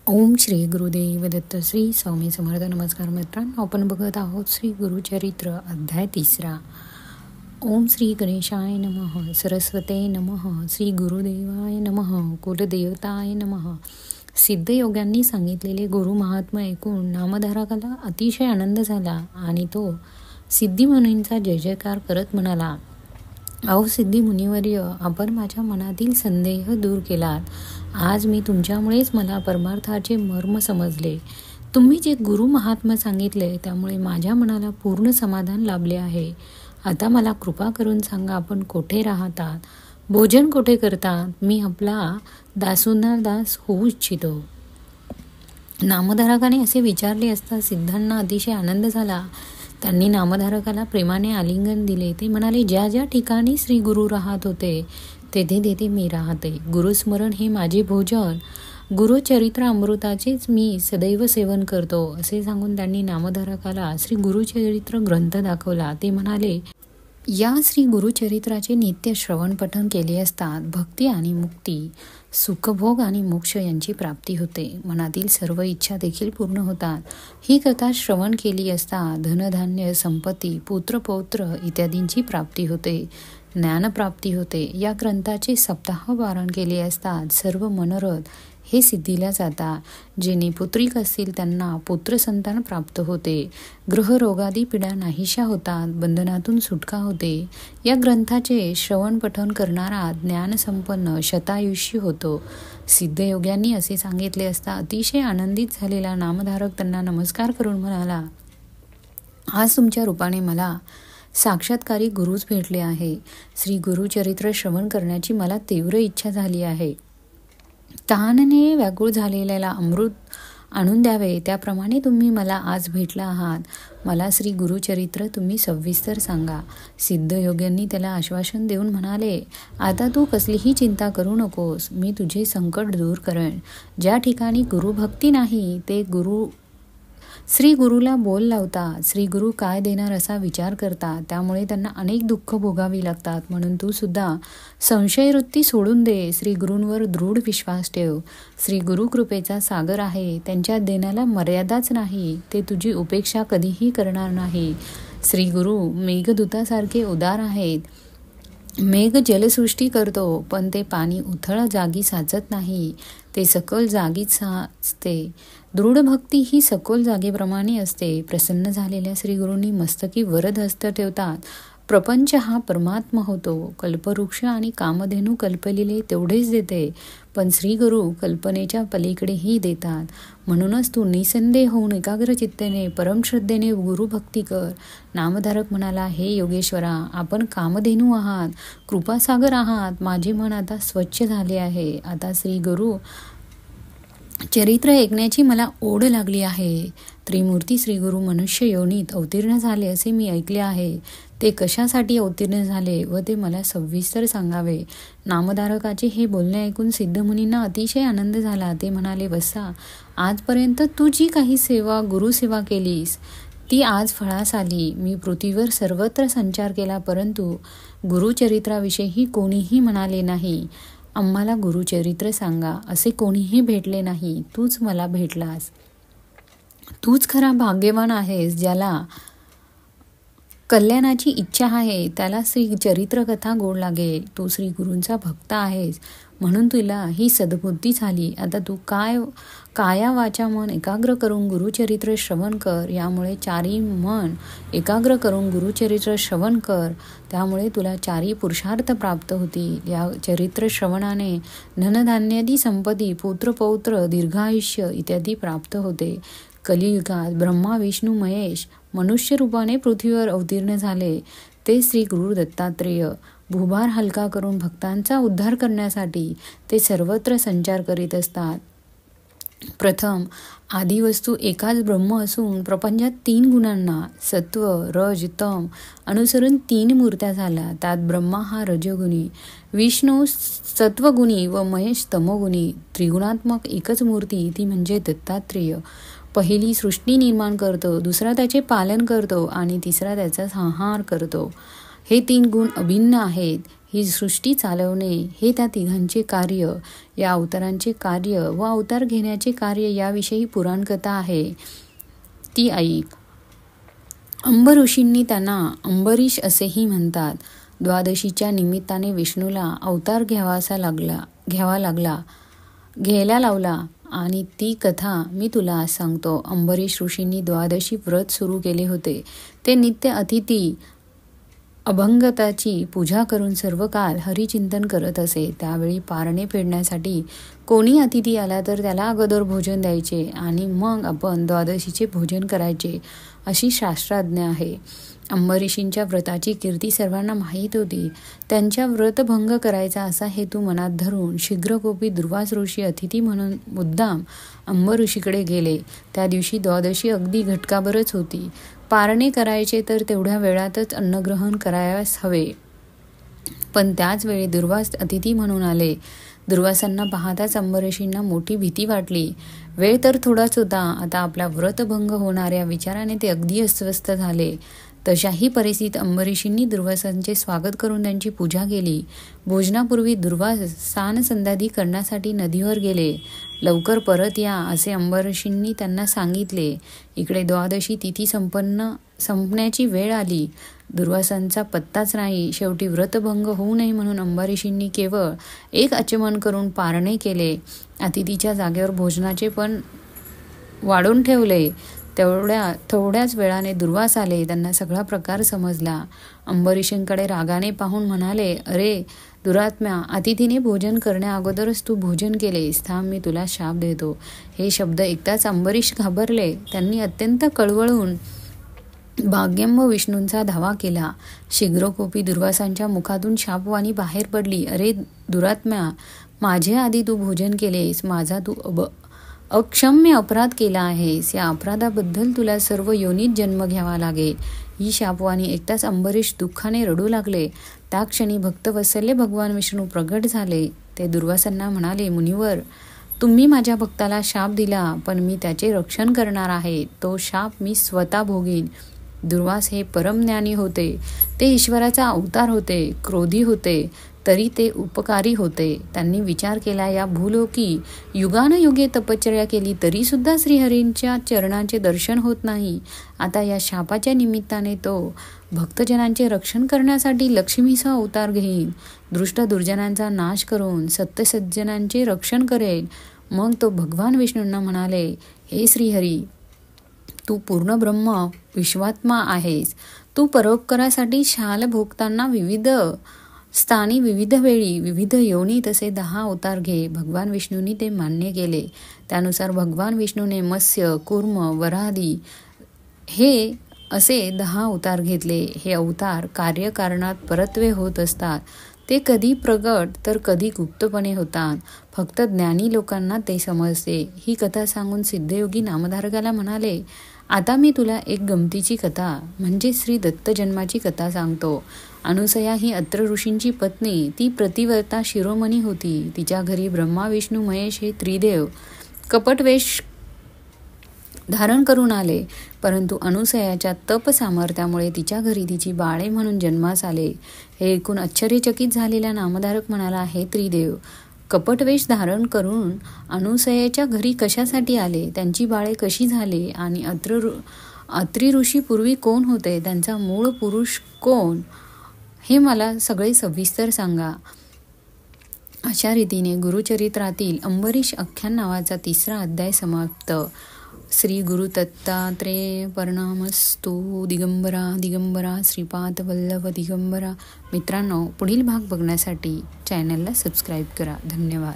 ओम श्री गुरुदेव दत्त. श्री स्वामी समर्थ. नमस्कार मित्रांनो, आपण बघत आहोत श्री गुरुचरित्र अध्याय 3. ओम श्री गणेशाय नमः, सरस्वते नमः, श्री गुरुदेवाय नमः, कुलदेवताय नमः. सिद्धयोग्यांनी सांगितलेले गुरु महात्मा ऐकून नामधारकाला अतिशय आनंद झाला आणि तो सिद्धिमुनींचा जय जयकार करत म्हणाला, अहो सिद्धी मुनिवर्य, आपण माझ्या मनातील संदेह दूर केलात. आज मी तुमच्यामुळेच मला परमार्थाचे मर्म समजले. तुम्ही जे गुरु महात्मा सांगितले त्यामुळे माझ्या मनाला पूर्ण समाधान लाभले आहे. आता मला कृपा करून सांगा, आपण कोठे राहतात, भोजन कोठे करतात? मी आपला दासूंना दास होऊ इच्छितो. नामधारकाने असे विचारले असता सिद्धांना अतिशय आनंद झाला. त्यांनी नामधारकाला प्रेमाने आलिंगन दिले. ते म्हणाले, ज्या ज्या ठिकाणी श्री गुरु राहत होते तेथे तेथे मी राहते. गुरुस्मरण हे माझे भोजन, गुरुचरित्र अमृताचेच मी सदैव सेवन करतो. असे सांगून त्यांनी नामधारकाला श्री गुरुचरित्र ग्रंथ दाखवला. ते म्हणाले, या श्री गुरुचरित्राचे नित्य श्रवण पठण केले असतात भक्ती आणि मुक्ती, सुखभोग आणि मोक्ष यांची प्राप्ती होते. मनातील सर्व इच्छा देखील पूर्ण होतात. ही कथा श्रवण केली असता धनधान्य, संपत्ती, पुत्र पौत्र इत्यादींची प्राप्ती होते, ज्ञानप्राप्ती होते. या ग्रंथाचे सप्ताह पारायण केले असतात सर्व मनोरथ हे सिद्धीला जातात. जे निपुत्रिक असतील त्यांना पुत्र संतान प्राप्त होते. ग्रहरोगादी पीडा नाहीशा होतात, बंधनातून सुटका होते. या ग्रंथाचे श्रवण पठण करणारा ज्ञानसंपन्न शतायुष्य होतो. सिद्धयोग्यांनी असे सांगितले असता अतिशय आनंदित झालेला नामधारक त्यांना नमस्कार करून म्हणाला, आज तुमच्या रूपाने मला साक्षात्कारी गुरुच भेटले आहे. श्री गुरुचरित्र श्रवण करण्याची मला तीव्र इच्छा झाली आहे. तहानेने व्याकुळ झालेल्याला अमृत आणून द्यावे त्याप्रमाणे तुम्ही मला आज भेटला आहात. मला श्री गुरुचरित्र तुम्ही सविस्तर सांगा. सिद्धयोग्यांनी त्याला आश्वासन देऊन म्हणाले, आता तू कसलीही चिंता करू नकोस. मी तुझे संकट दूर करेन. ज्या ठिकाणी गुरुभक्ती नाही ते श्री गुरुला बोल लावतात. श्री गुरु काय देणार असा विचार करतात. त्यामुळे त्यांना अनेक दुःख भोगावी लागतात. म्हणून तू सुद्धा संशयवृत्ती सोडून दे. श्री गुरूंवर दृढ विश्वास ठेव. श्री गुरु कृपेचा सागर आहे. त्यांच्या देण्याला मर्यादाच नाही. ते तुझी उपेक्षा कधीही करणार नाही. श्री गुरु मेघदूतासारखे उदार आहेत. मेघ जलसृष्टी करतो, पण ते पाणी उथळ जागी साचत नाही. ते सखोल जागीच साचते. दृढ भक्ती ही सखोल जागेप्रमाणे असते. प्रसन्न झालेल्या श्रीगुरूंनी मस्तकी वरद हस्त ठेवतात. प्रपंच हा परमात्मा होतो. कल्पवृक्ष आणि कामधेनू कल्पलेले तेवढेच देते, पण श्रीगुरु कल्पनेच्या पलीकडेही देतात. म्हणूनच तू निसंदेह होऊन एकाग्र चित्तेने परमश्रद्धेने गुरुभक्ती कर. नामधारक म्हणाला, हे योगेश्वरा, आपण कामधेनू आहात, कृपासागर आहात. माझे मन आता स्वच्छ झाले आहे. आता श्रीगुरु चरित्र ऐकण्याची मला ओढ लागली आहे. त्रिमूर्ती श्रीगुरु मनुष्य योनीत अवतीर्ण झाले असे मी ऐकले आहे. ते कशासाठी अवतीर्ण झाले व ते मला सविस्तर सांगावे. नामधारकाचे हे बोलणे ऐकून सिद्धमुनींना अतिशय आनंद झाला. ते म्हणाले, वत्सा, आजपर्यंत तू जी काही गुरुसेवा केलीस ती आज फळास आली. मी पृथ्वीवर सर्वत्र संचार केला, परंतु गुरुचरित्राविषयी कोणीही म्हणाले नाही. आम्हाला गुरुचरित्र सांगा असे कोणीही भेटले नाही. तूच मला भेटलास. तूच खरा भाग्यवान आहेस. ज्याला कल्याणाची इच्छा आहे त्याला श्री चरित्र कथा गोड लागेल. तू श्री गुरूंचा भक्त आहेस म्हणून तुला ही सद्बुद्धी झाली. आता तू काया वाचा मन एकाग्र करून गुरुचरित्र श्रवण कर. यामुळे चारी मन एकाग्र करून गुरुचरित्र श्रवण कर. त्यामुळे तुला चारी पुरुषार्थ प्राप्त होतील. या चरित्र श्रवणाने धनधान्यादी संपत्ती, पुत्र पौत्र, दीर्घायुष्य इत्यादी प्राप्त होते. कलियुगात ब्रह्मा विष्णू महेश मनुष्य रूपाने पृथ्वीवर अवतीर्ण झाले. ते श्री गुरु दत्तात्रेय भूभार हलका करून भक्तांचा उद्धार करण्यासाठी ते सर्वत्र संचार करीत असतात. प्रथम आदिवस्तू एकाच ब्रह्म असून प्रपंचात 3 गुणांना सत्व रज तम अनुसरून 3 मूर्त्या झाल्या. त्यात ब्रह्मा हा रजोगुणी, विष्णू सत्वगुणी व महेश तमोगुणी. त्रिगुणात्मक एकच मूर्ती ती म्हणजे दत्तात्रेय. पहिली सृष्टी निर्माण करतो, दुसरा त्याचे पालन करतो आणि तिसरा त्याचा संहार करतो. हे 3 गुण अभिन्न आहेत. ही सृष्टी चालवणे हे त्या तिघांचे कार्य, या अवतारांचे कार्य व अवतार घेण्याचे कार्य याविषयी पुराणकथा आहे, ती ऐक. अंब ऋषींनी त्यांना अंबरीश असेही म्हणतात. द्वादशीच्या निमित्ताने विष्णूला अवतार घ्यायला लावला आणि ती कथा मी तुला आज सांगतो. अंबरीश ऋषींनी द्वादशी व्रत सुरू केले होते. ते नित्य अतिथी अभंगताची पूजा करून सर्व काळ हरिचिंतन करत असे. त्यावेळी पारणे फेडण्यासाठी कोणी अतिथी आला तर त्याला अगोदर भोजन द्यायचे आणि मग आपण द्वादशीचे भोजन करायचे, अशी शास्त्राज्ञा आहे. अंबरीशींच्या व्रताची कीर्ती सर्वांना माहीत होती. त्यांच्या व्रतभंग करायचा असा हेतू मनात धरून शीघ्रकोपी दुर्वास ऋषी अतिथी म्हणून मुद्दाम अंब ऋषीकडे गेले. त्या दिवशी द्वादशी अगदी घटकाभरच होती. पारणे करायचे तर तेवढ्या वेळातच अन्नग्रहण करायला हवे, पण त्याच वेळी दुर्वास अतिथी म्हणून आले. दुर्वासांना पाहताच अंबरीशींना मोठी भीती वाटली. वेळ तर थोडाच होता, आता आपला व्रतभंग होणाऱ्या विचाराने ते अगदी अस्वस्थ झाले. तशाही परिस्थितीत अंबरीशींनी दुर्वासांचे स्वागत करून त्यांची पूजा केली. भोजनापूर्वी दुर्वास स्नानसंध्यादी करण्यासाठी नदीवर गेले. लवकर परत या असे अंबरीशींनी त्यांना सांगितले. इकडे द्वादशी तिथी संपण्याची वेळ आली. दुर्वासांचा पत्ताच नाही. शेवटी व्रतभंग होऊ नये म्हणून अंबरीशींनी केवळ एक आचमन करून पारणे केले. अतिथीच्या जागेवर भोजनाचे पण वाढून ठेवले. थोड्याच वेळाने दुर्वास आले. त्यांना सगळा प्रकार समजला. अंबरीशींकडे रागाने पाहून म्हणाले, अरे दुरात्म्या, अतिथीने भोजन करण्या अगोदरच तू भोजन केलेस. थांब, मी तुला शाप देतो. हे शब्द ऐकताच अंबरीश घाबरले. त्यांनी अत्यंत कळवळून भाग्यंब विष्णूंचा धावा केला. शीघ्रकोपी दुर्वासांच्या मुखातून शापवाणी बाहेर पडली. अरे दुरात्म्या, माझ्या आधी तू भोजन केलेस. माझा तू अक्षम्य अपराध केला आहेस. या अपराधाबद्दल तुला सर्व योनीत जन्म घ्यावा लागेल. ही शापवाणी ऐकताच अंबरीश दुःखाने रडू लागले. त्या क्षणी भक्तवत्सल्य भगवान विष्णू प्रगट झाले. ते दुर्वासांना म्हणाले, मुनिवर, तुम्ही माझ्या भक्ताला शाप दिला, पण मी त्याचे रक्षण करणार आहे. तो शाप मी स्वतः भोगीन. दुर्वास हे परमज्ञानी होते. ते ईश्वराचा अवतार होते. क्रोधी होते तरी ते उपकारी होते. त्यांनी विचार केला, या भूलोकी युगानुयुगे तपश्चर्या केली तरी सुद्धा श्रीहरींच्या चरणाचे दर्शन होत नाही. आता या शापाच्या निमित्ताने तो भक्तजनांचे रक्षण करण्यासाठी लक्ष्मीचा अवतार घेईन. दुष्ट दुर्जनांचा नाश करून सत्यसज्जनांचे रक्षण करेल. मग तो भगवान विष्णूंना म्हणाले, हे श्रीहरी, तू पूर्ण ब्रह्म विश्वात्मा आहेस. तू परोपकारासाठी शाल भोगताना विविध स्थानी, विविध वेळी, विविध योनीत असे 10 अवतार घे. भगवान विष्णूंनी ते मान्य केले. त्यानुसार भगवान विष्णूने मत्स्य, कूर्म, वराहदी हे असे 10 अवतार घेतले. हे अवतार कार्यकारणात परत्वे होत असतात. ते कधी प्रगट तर कधी गुप्तपणे होतात. फक्त ज्ञानी लोकांना ते समजते. ही कथा सांगून सिद्धयोगी नामधारकाला म्हणाले, आता मी तुला एक गमतीची कथा म्हणजे श्री दत्त जन्माची कथा सांगतो. अनुसया ही अत्र ऋषींची पत्नी. ती प्रतिव्रता शिरोमणी होती. तिच्या घरी ब्रह्मा, विष्णू, महेश हे त्रिदेव कपटवेश धारण करून आले. परंतु अनुसयाच्या तप सामर्थ्यामुळे तिच्या घरी तिची बाळे म्हणून जन्मास आले. हे ऐकून आश्चर्यचकित झालेला नामधारक म्हणाला, हे त्रिदेव कपटवेश धारण करून अनुसयाच्या घरी कशासाठी आले? त्यांची बाळे कशी झाली? आणि अत्री ऋषी पूर्वी कोण होते? त्यांचा मूळ पुरुष कोण? हे मला सगळे सविस्तर सांगा. अशा रीतीने गुरुचरित्रातील अंबरीश आख्यान नावाचा 3रा अध्याय समाप्त. श्री गुरु दत्तात्रेय प्रणामस्तु. दिगंबरा दिगंबरा श्रीपाद वल्लभ दिगंबरा. मित्रांनो, पुढील भाग बघण्यासाठी चॅनलला सबस्क्राईब करा. धन्यवाद.